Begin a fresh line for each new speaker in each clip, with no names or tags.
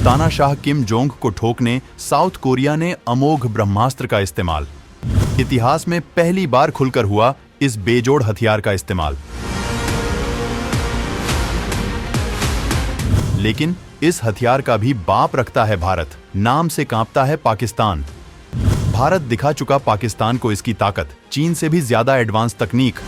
तानाशाह Kim Jong को ठोकने south Korea ने अमोघ ब्रह्मास्त्र का इस्तेमाल। इतिहास में पहली बार खुलकर हुआ इस बेजोड़ हथियार का इस्तेमाल। लेकिन इस हथियार का भी बाप रखता है भारत, नाम से कांपता है पाकिस्तान। भारत दिखा चुका पाकिस्तान को इसकी ताकत, चीन से भी ज्यादा एडवांस तकनीक।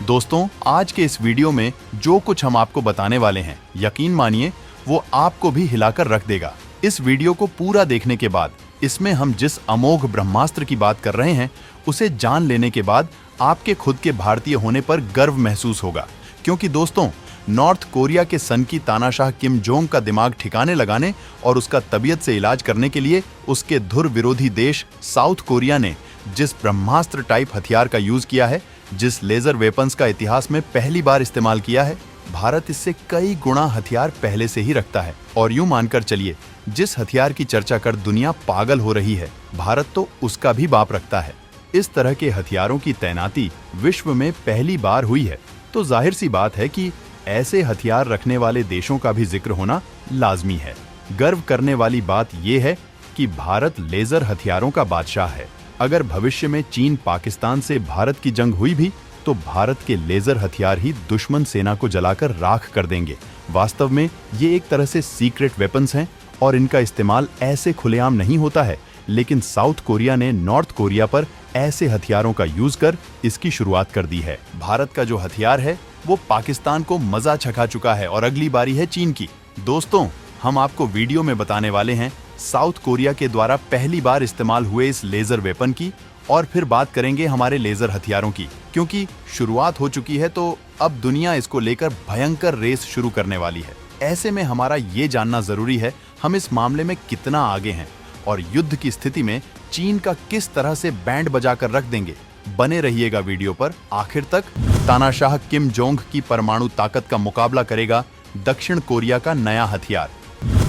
दोस्तों, आज के इस वीडियो में जो कुछ हम आपको बताने वाले हैं, यकीन मानिए वो आपको भी हिलाकर रख देगा। इस वीडियो को पूरा देखने के बाद इसमें हम जिस अमोघ ब्रह्मास्त्र की बात कर रहे हैं, उसे जान लेने के बाद आपके खुद के भारतीय होने पर गर्व महसूस होगा। क्योंकि दोस्तों, नॉर्थ कोरिया के सन की तानाशाह किम जोंग का दिमाग ठिकाने लगाने और उसका तबीयत से इलाज करने के लिए उसके धुर विरोधी देश साउथ कोरिया ने जिस ब्रह्मास्त्र टाइप हथियार का यूज किया है, जिस लेजर वेपन्स का इतिहास में पहली बार इस्तेमाल किया है, भारत इससे कई गुना हथियार पहले से ही रखता है। और यूं मानकर चलिए, जिस हथियार की चर्चा कर दुनिया पागल हो रही है, भारत तो उसका भी बाप रखता है। इस तरह के हथियारों की तैनाती विश्व में पहली बार हुई है, तो जाहिर सी बात है कि ऐसे हथियार रखने वाले देशों का भी जिक्र होना लाजमी है। गर्व करने वाली बात यह है कि भारत लेजर हथियारों का बादशाह है। अगर भविष्य में चीन पाकिस्तान से भारत की जंग हुई भी, तो भारत के लेजर हथियार ही दुश्मन सेना को जलाकर राख कर देंगे। वास्तव में ये एक तरह से सीक्रेट वेपन्स हैं और इनका इस्तेमाल ऐसे खुलेआम नहीं होता है, लेकिन साउथ कोरिया ने नॉर्थ कोरिया पर ऐसे हथियारों का यूज कर इसकी शुरुआत कर दी है। भारत का जो हथियार है वो पाकिस्तान को मजा चखा चुका है और अगली बारी है चीन की। दोस्तों, हम आपको वीडियो में बताने वाले हैं साउथ कोरिया के द्वारा पहली बार इस्तेमाल हुए इस लेजर वेपन की, और फिर बात करेंगे हमारे लेजर हथियारों की। क्योंकि शुरुआत हो चुकी है, तो अब दुनिया इसको लेकर भयंकर रेस शुरू करने वाली है। ऐसे में हमारा ये जानना जरूरी है हम इस मामले में कितना आगे हैं और युद्ध की स्थिति में चीन का किस तरह से बैंड बजाकर रख देंगे। बने रहिएगा वीडियो पर आखिर तक। तानाशाह किम जोंग की परमाणु ताकत का मुकाबला करेगा दक्षिण कोरिया का नया हथियार।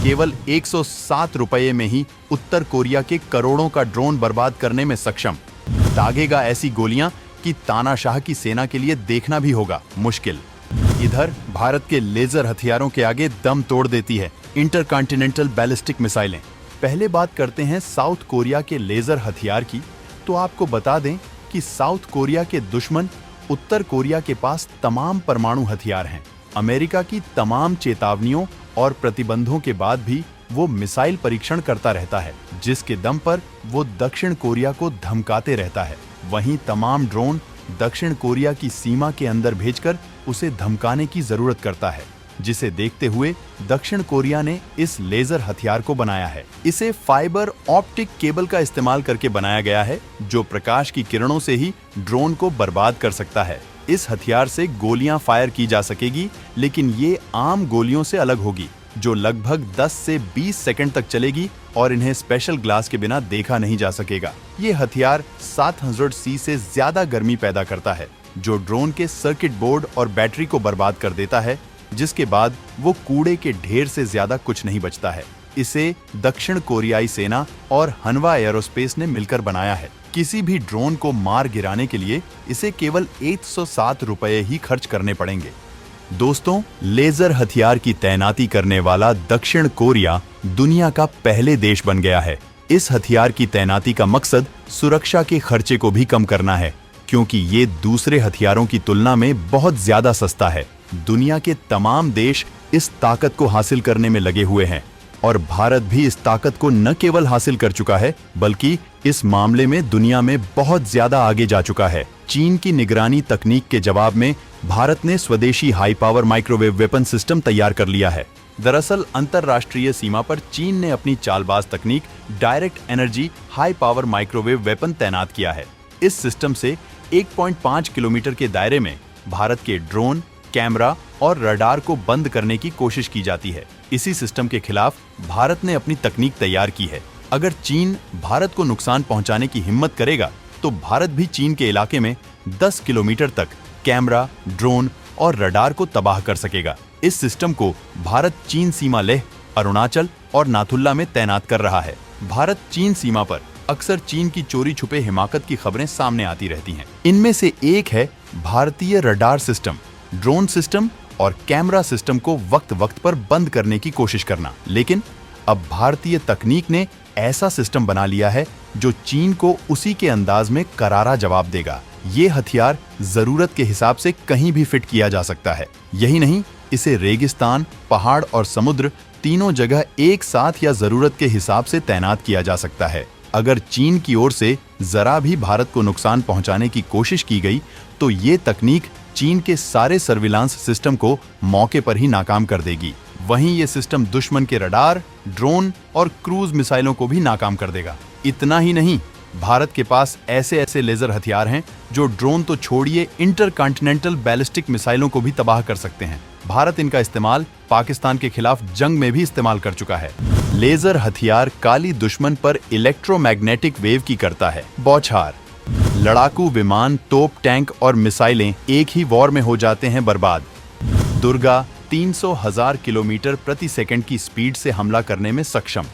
केवल 107 रुपये में ही उत्तर कोरिया के करोड़ों का ड्रोन बर्बाद करने में सक्षम। दागेगा ऐसी गोलियां कि तानाशाह की सेना के लिए देखना भी होगा मुश्किल। इधर भारत के लेजर हथियारों के आगे दम तोड़ देती है इंटरकॉन्टिनेंटल बैलिस्टिक मिसाइलें। पहले बात करते हैं साउथ कोरिया के लेजर हथियार की। तो आपको बता दें कि साउथ कोरिया के दुश्मन उत्तर कोरिया के पास तमाम परमाणु हथियार हैं। अमेरिका की तमाम चेतावनियों और प्रतिबंधों के बाद भी वो मिसाइल परीक्षण करता रहता है, जिसके दम पर वो दक्षिण कोरिया को धमकाते रहता है। वहीं तमाम ड्रोन दक्षिण कोरिया की सीमा के अंदर भेजकर उसे धमकाने की जरूरत करता है, जिसे देखते हुए दक्षिण कोरिया ने इस लेजर हथियार को बनाया है। इसे फाइबर ऑप्टिक केबल का इस्तेमाल करके बनाया गया है, जो प्रकाश की किरणों से ही ड्रोन को बर्बाद कर सकता है। इस हथियार से गोलियां फायर की जा सकेगी, लेकिन ये आम गोलियों से अलग होगी, जो लगभग 10 से 20 सेकंड तक चलेगी और इन्हें स्पेशल ग्लास के बिना देखा नहीं जा सकेगा। ये हथियार 700 सी से ज्यादा गर्मी पैदा करता है, जो ड्रोन के सर्किट बोर्ड और बैटरी को बर्बाद कर देता है, जिसके बाद वो कूड़े के ढेर से ज्यादा कुछ नहीं बचता है। इसे दक्षिण कोरियाई सेना और हनवा एयरोस्पेस ने मिलकर बनाया है। किसी भी ड्रोन को मार गिराने के लिए इसे केवल 107 रुपये ही खर्च करने पड़ेंगे। दोस्तों, लेजर हथियार की तैनाती करने वाला दक्षिण कोरिया दुनिया का पहले देश बन गया है। इस हथियार की तैनाती का मकसद सुरक्षा के खर्चे को भी कम करना है, क्योंकि ये दूसरे हथियारों की तुलना में बहुत ज्यादा सस्ता है। दुनिया के तमाम देश इस ताकत को हासिल करने में लगे हुए हैं और भारत भी इस ताकत को न केवल हासिल कर चुका है, बल्कि इस मामले में दुनिया में बहुत ज्यादा आगे जा चुका है। चीन की निगरानी तकनीक के जवाब में भारत ने स्वदेशी high power microwave weapon system तैयार कर लिया है। दरअसल अंतरराष्ट्रीय सीमा पर चीन ने अपनी चालबाज तकनीक direct energy high power microwave weapon तैनात किया है। इस सिस्टम से 1.5 किलोमीटर के दायरे में भारत के ड्रोन, कैमरा और रडार को बंद करने की कोशिश की जाती है। इसी सिस्टम के खिलाफ भारत ने अपनी तकनीक तैयार की है। अगर चीन भारत को नुकसान पहुंचाने की हिम्मत करेगा, तो भारत भी चीन के इलाके में 10 किलोमीटर तक कैमरा, ड्रोन और रडार को तबाह कर सकेगा। इस सिस्टम को भारत चीन सीमा लेह, अरुणाचल और नाथुल्ला में तैनात कर रहा है। भारत चीन सीमा पर अक्सर चीन की चोरी छुपे हिमाकत की खबरें सामने आती रहती हैं। इनमें से एक है भारतीय रडार सिस्टम, ड्रोन सिस्टम और कैमरा सिस्टम को वक्त वक्त पर बंद करने की कोशिश करना। लेकिन अब भारतीय तकनीक ने ऐसा सिस्टम बना लिया है जो चीन को उसी के अंदाज में करारा जवाब देगा। ये हथियार जरूरत के हिसाब से कहीं भी फिट किया जा सकता है। यही नहीं, इसे रेगिस्तान, पहाड़ और समुद्र तीनों जगह एक साथ या जरूरत के हिसाब से तैनात किया जा सकता है। अगर चीन की ओर से जरा भी भारत को नुकसान पहुंचाने की कोशिश की गई तो ये तकनीक चीन के सारे सर्विलांस सिस्टम को मौके पर ही नाकाम कर देगी। वहीं ये सिस्टम दुश्मन के रडार, ड्रोन और क्रूज मिसाइलों को भी नाकाम कर देगा। इतना ही नहीं, भारत के पास ऐसे ऐसे लेजर हथियार हैं जो ड्रोन तो छोड़िए, इंटरकॉन्टिनेंटल बैलिस्टिक मिसाइलों को भी तबाह कर सकते हैं। भारत इनका इस्तेमाल पाकिस्तान के खिलाफ जंग में भी इस्तेमाल कर चुका है। लेजर हथियार काली दुश्मन पर इलेक्ट्रोमैग्नेटिक वेव की करता है बौछार। लड़ाकू विमान, तोप, टैंक और मिसाइलें एक ही वॉर में हो जाते हैं बर्बाद। दुर्गा 300,000 किलोमीटर प्रति सेकंड की स्पीड से हमला करने में सक्षम।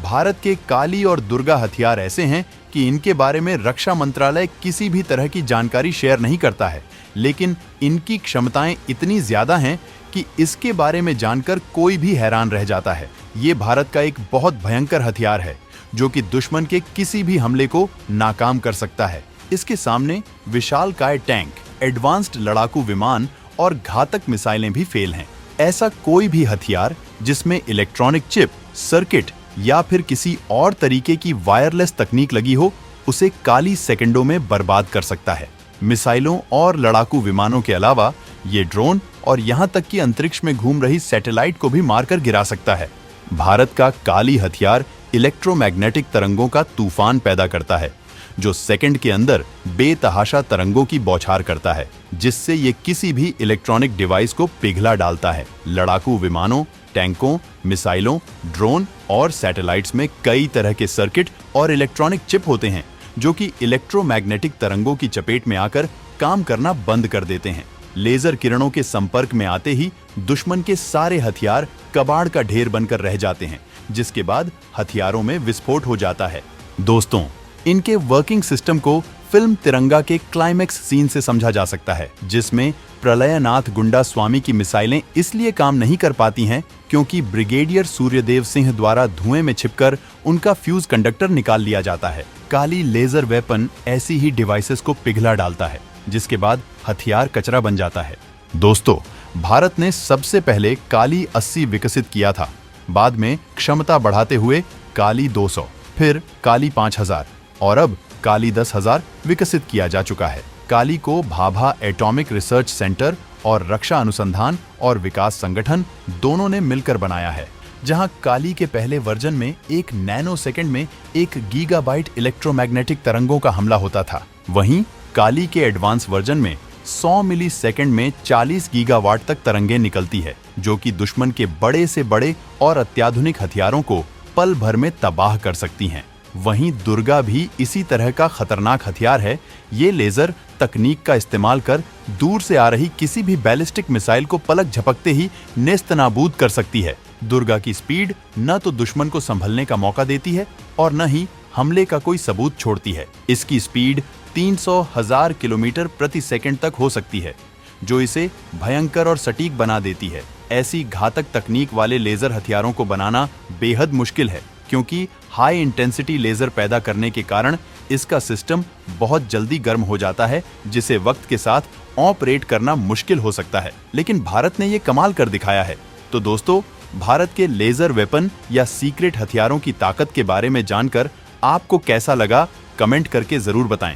भारत के काली और दुर्गा हथियार ऐसे हैं कि इनके बारे में रक्षा मंत्रालय किसी भी तरह की जानकारी शेयर नहीं करता है, लेकिन इनकी क्षमताएं इतनी ज्यादा हैं कि इसके बारे में जानकर कोई भी हैरान रह जाता है। ये भारत का एक बहुत भयंकर हथियार है जो कि दुश्मन के किसी भी हमले को नाकाम कर सकता है। इसके सामने विशालकाय टैंक, एडवांस्ड लड़ाकू विमान और घातक मिसाइलें भी फेल हैं। ऐसा कोई भी हथियार जिसमें इलेक्ट्रॉनिक चिप, सर्किट या फिर किसी और तरीके की वायरलेस तकनीक लगी हो, उसे काली सेकंडों में बर्बाद कर सकता है। मिसाइलों और लड़ाकू विमानों के अलावा ये ड्रोन और यहां तक कि अंतरिक्ष में घूम रही सैटेलाइट को भी मारकर गिरा सकता है। भारत का काली हथियार इलेक्ट्रोमैग्नेटिक तरंगों का तूफान पैदा करता है जो सेकंड के अंदर बेतहाशा तरंगों की बौछार करता है, जिससे ये किसी भी इलेक्ट्रॉनिक डिवाइस को पिघला डालता है। लड़ाकू विमानों, टैंकों, मिसाइलों, ड्रोन और सैटेलाइट्स में कई तरह के सर्किट और इलेक्ट्रॉनिक चिप होते हैं जो कि इलेक्ट्रोमैग्नेटिक तरंगों की चपेट में आकर काम करना बंद कर देते हैं। लेजर किरणों के संपर्क में आते ही दुश्मन के सारे हथियार कबाड़ का ढेर बनकर रह जाते हैं, जिसके बाद हथियारों में विस्फोट हो जाता है। दोस्तों, इनके वर्किंग सिस्टम को फिल्म तिरंगा के क्लाइमैक्स सीन से समझा जा सकता है, जिसमें प्रलयनाथ गुंडा स्वामी की मिसाइलें इसलिए काम नहीं कर पाती हैं क्योंकि ब्रिगेडियर सूर्यदेव सिंह द्वारा धुएं में छिपकर उनका फ्यूज कंडक्टर निकाल लिया जाता है। काली लेजर वेपन ऐसी ही डिवाइसेस को पिघला डालता है, जिसके बाद हथियार कचरा बन जाता है। दोस्तों, भारत ने सबसे पहले काली 80 विकसित किया था, बाद में क्षमता बढ़ाते हुए काली 200, फिर काली 5000 और अब काली 10,000 विकसित किया जा चुका है। काली को भाभा एटॉमिक रिसर्च सेंटर और रक्षा अनुसंधान और विकास संगठन दोनों ने मिलकर बनाया है, जहां काली के पहले वर्जन में 1 नैनो सेकंड में 1 गीगाबाइट इलेक्ट्रोमैग्नेटिक तरंगों का हमला होता था। वहीं काली के एडवांस वर्जन में 100 मिली सेकंड में 40 गीगावाट तक तरंगें निकलती है, जो कि दुश्मन के बड़े से बड़े और अत्याधुनिक हथियारों को पल भर में तबाह कर सकती हैं। वहीं दुर्गा भी इसी तरह का खतरनाक हथियार है। ये लेजर तकनीक का इस्तेमाल कर दूर से आ रही किसी भी बैलिस्टिक मिसाइल को पलक झपकते ही नेस्तनाबूद कर सकती है। दुर्गा की स्पीड न तो दुश्मन को संभलने का मौका देती है और न ही हमले का कोई सबूत छोड़ती है। इसकी स्पीड 300,000 किलोमीटर प्रति सेकंड तक हो सकती है, जो इसे भयंकर और सटीक बना देती है। ऐसी घातक तकनीक वाले लेजर हथियारों को बनाना बेहद मुश्किल है, क्योंकि हाई इंटेंसिटी लेजर पैदा करने के कारण इसका सिस्टम बहुत जल्दी गर्म हो जाता है, जिसे वक्त के साथ ऑपरेट करना मुश्किल हो सकता है। लेकिन भारत ने ये कमाल कर दिखाया है। तो दोस्तों, भारत के लेजर वेपन या सीक्रेट हथियारों की ताकत के बारे में जानकर आपको कैसा लगा, कमेंट करके जरूर बताएं।